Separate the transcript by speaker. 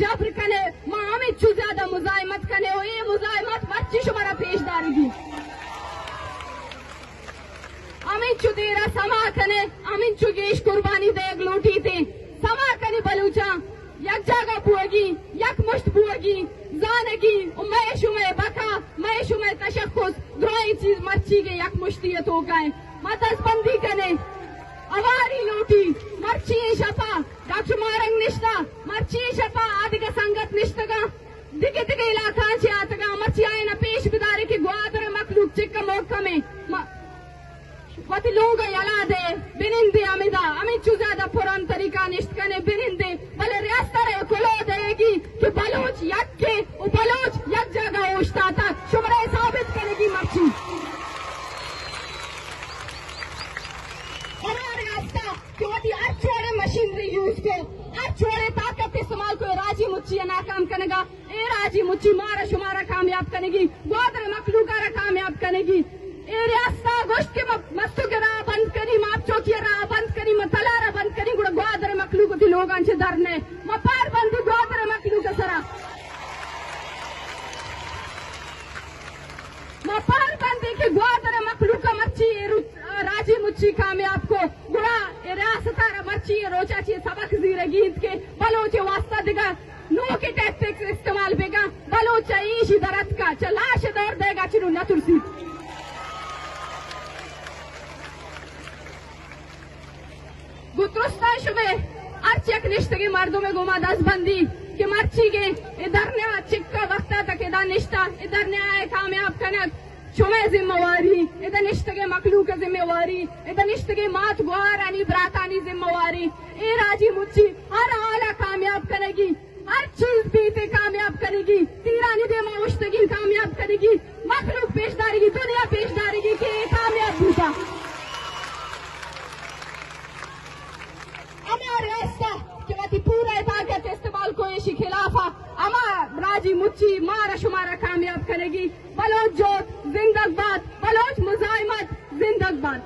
Speaker 1: जबर कने मां हमें छु ज्यादा मुजाहिमत कने ओ ये मुजाहिमत मर्ची शुमारा पेशदारगी हमें छु देरा समा कने हमें छु गेश कुर्बानी देग लूटी थे समा कने बलूचा यक जगह बुआगी यक मुश्त बुआगी जानगी मैं शुमे बका मैं शुमे तशख्खुस द्रोई चीज मर्ची के यक मुश्तियत हो गए मतसबंदी कने अवारी लूटी मर्ची शपा डॉक्टर मारंग निष्ठा मर्ची शपा आदिग संगत निष्ठगा दिगे दिगे इलाका से आतगा मर्ची आए न पेश बिदारे के ग्वादर मखलूक चिक्का मोक्का में वती लोग यलादे बिनिंदे अमिदा अमी चुजादा पुरान तरीका निष्ठकने बिनिंदे भले रियासत रे कुलो देगी कि बलोच यक के वो बलोच यक जगह उष्टा था शुमरे साबित करेगी मर्ची हमारे रास्ता कि वती अच्छोड़े मशीनरी यूज को अच्छोड़े ताकत इस्तेमाल को राजी मुच्ची नाकाम करेगा ए राजी मुच्ची मारा शुमारा कामयाब करेगी ग्वादर मखलूका कामयाब करेगी रियासता गोश्त के मस्तु के राह बंद करी माप चौकी राह बंद करी मतलारा बंद करी गुड़ ग्वादर मखलूक थी लोगांचे धरने मपार बंदी ग्वादर मखलूक सरा मपार बंदी के ग्वादर मखलूक मच्छी राजी मुच्छी कामयाब को गुड़ा रियासतारा मच्छी रोचा ची सबक जीरे गीत के बलोचे वास्ता दिगा नो के टैक्टिक्स इस्तेमाल बेगा बलोचा ईशी दरद का चलाश दौर देगा चिरू नतुरसी गुतरुस्ता शुबे अर्चक निष्ठ के मर्दों में गुमा दस बंदी के मर्ची के इधर ने चिक्का वक्त तक इधर निष्ठा इधर ने आए कामयाब कनक शुमे जिम्मेवारी इधर निष्ठ के मखलूक के जिम्मेवारी इधर निष्ठ के मात गुआरानी ब्रातानी जिम्मेवारी ए राजी मुच्ची हर आला कामयाब करेगी हर चीज पीते कामयाब करेगी तीरानी दे मुश्तगी कामयाब करेगी मखलूक पेशदारी की दुनिया पेशदारी की कामयाब बूटा पूरा ताकत इस्तेमाल को इसी खिलाफा अमा राजी मुच्ची मारा शुमारा कामयाब करेगी बलोच जो जिंदगबाद बलोच मुजाहिमत जिंदगबाद।